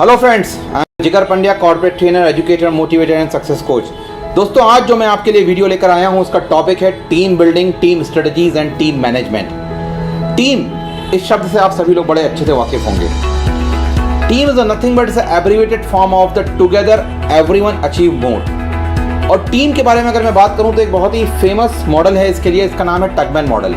Hello friends, I am जिगर Pandya, corporate trainer, educator, motivator and success coach. दोस्तों, आज जो मैं आपके लिए वीडियो लेकर आया हूं उसका टॉपिक है team building, team strategies and team management. Team, इस शब्द से आप सभी लोग बड़े अच्छे से वाकिफ होंगे। Team is nothing but is abbreviated form of the together everyone achieve more. और टीम के बारे में अगर मैं बात करूं तो एक बहुत ही फेमस मॉडल है इसके लिए, इसका नाम है टगमैन मॉडल।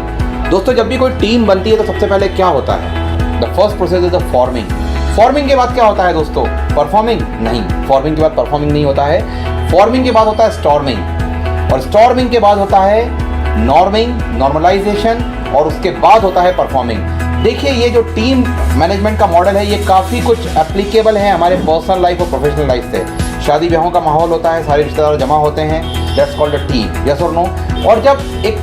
दोस्तों, जब भी कोई टीम बनती है तो सबसे पहले क्या होता है? The first process is the forming. Forming के बाद क्या होता है दोस्तों? परफॉर्मिंग? नहीं, फॉर्मिंग के बाद परफॉर्मिंग नहीं होता है। फॉर्मिंग के बाद होता है स्टॉर्मिंग, और स्टॉर्मिंग के बाद होता है नॉर्मिंग, नॉर्मलाइजेशन, और उसके बाद होता है परफॉर्मिंग। देखिए, ये जो टीम मैनेजमेंट का मॉडल है ये काफ़ी कुछ एप्लीकेबल है हमारे पर्सनल लाइफ और प्रोफेशनल लाइफ से। शादी ब्याहों का माहौल होता है, सारे रिश्तेदार जमा होते हैं, that's called a team, yes और नो। और जब एक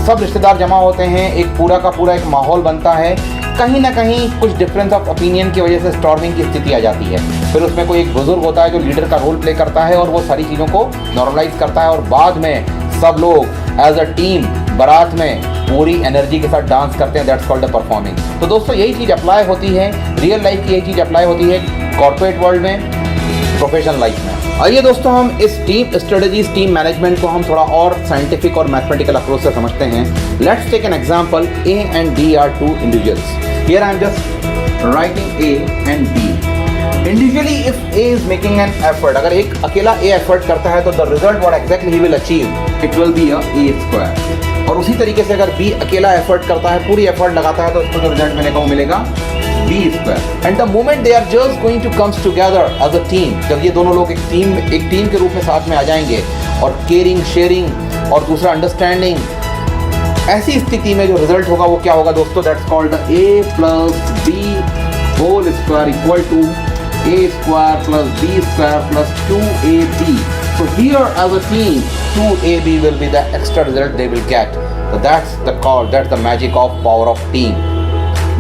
सब रिश्तेदार जमा होते हैं, एक पूरा का पूरा एक माहौल बनता है, कहीं ना कहीं कुछ डिफरेंस ऑफ ओपिनियन की वजह से स्टॉर्मिंग की स्थिति आ जाती है। फिर उसमें कोई एक बुजुर्ग होता है जो लीडर का रोल प्ले करता है और वो सारी चीज़ों को नॉर्मलाइज करता है, और बाद में सब लोग एज अ टीम बारात में पूरी एनर्जी के साथ डांस करते हैं, दैट्स कॉल्ड द परफॉर्मिंग। तो दोस्तों, यही चीज़ अप्लाई होती है रियल लाइफ की, यही चीज़ अप्लाई होती है कॉर्पोरेट वर्ल्ड में, प्रोफेशनल लाइफ में। आइए दोस्तों, हम इस टीम स्ट्रेटजीज, टीम मैनेजमेंट को हम थोड़ा और साइंटिफिक और मैथमेटिकल अप्रोच से समझते हैं। Let's take an example. A and D are two individuals. Here I am just writing A and B. Individually, if A is making an effort, अगर एक अकेला A एफर्ट करता है तो the result what exactly he will achieve, it will be a A square. और उसी तरीके से अगर B अकेला एफर्ट करता है, पूरी एफर्ट लगाता है, तो उसको जो रिजल्ट मिलेगा वो मिलेगा B square. And the moment they are just going to comes together as a team, जब ये दोनों लोग एक टीम के रूप में साथ में आ जाएंगे, और केयरिंग, शेयरिंग और दूसरा अंडरस्टैंडिंग, ऐसी स्थिति में जो रिजल्ट होगा वो क्या होगा दोस्तों? That's called A plus B whole square equal to A square plus B square plus 2AB. So here as a team, 2AB will be the extra result they will get. So that's the call, that's the magic of power of team.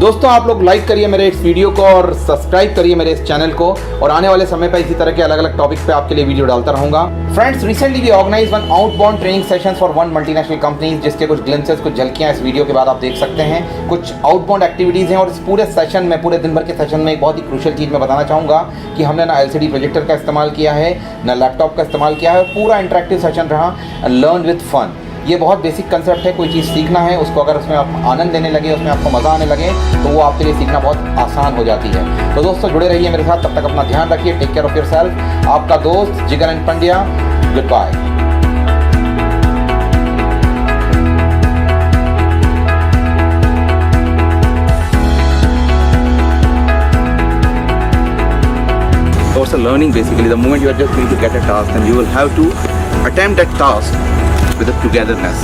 दोस्तों, आप लोग like करिए मेरे इस video को और subscribe करिए मेरे इस चैनल को, और आने वाले समय पर इसी तरह के अलग अलग टॉपिक पे आपके लिए वीडियो डालता रहूंगा। Friends, recently we organize one outbound training sessions for one multinational companies, जिसके कुछ ग्लिम्पसेस, कुछ झलकियां इस वीडियो के बाद आप देख सकते हैं। कुछ आउटबाउंड एक्टिविटीज़ हैं, और इस पूरे सेशन में, पूरे दिन भर के सेशन में एक बहुत ही क्रूशियल चीज़ मैं बताना चाहूँगा कि हमने ना LCD प्रोजेक्टर का इस्तेमाल किया है, ना लैपटॉप का इस्तेमाल किया है। पूरा इंटरेक्टिव सेशन रहा, लर्न विद फन। ये बहुत बेसिक कंसेप्ट है। कोई चीज़ सीखना है, उसको अगर उसमें आप आनंद लेने लगे, उसमें आपको मज़ा आने लगे, तो वो आपके लिए सीखना बहुत आसान हो जाती है। तो दोस्तों, जुड़े रहिए मेरे साथ, तब तक अपना ध्यान रखिए। Take care of yourself. आपका दोस्त Jigar and Pandya. Good bye. So it's a learning basically. The moment you are just going to get a task, then you will have to attempt that task with a togetherness.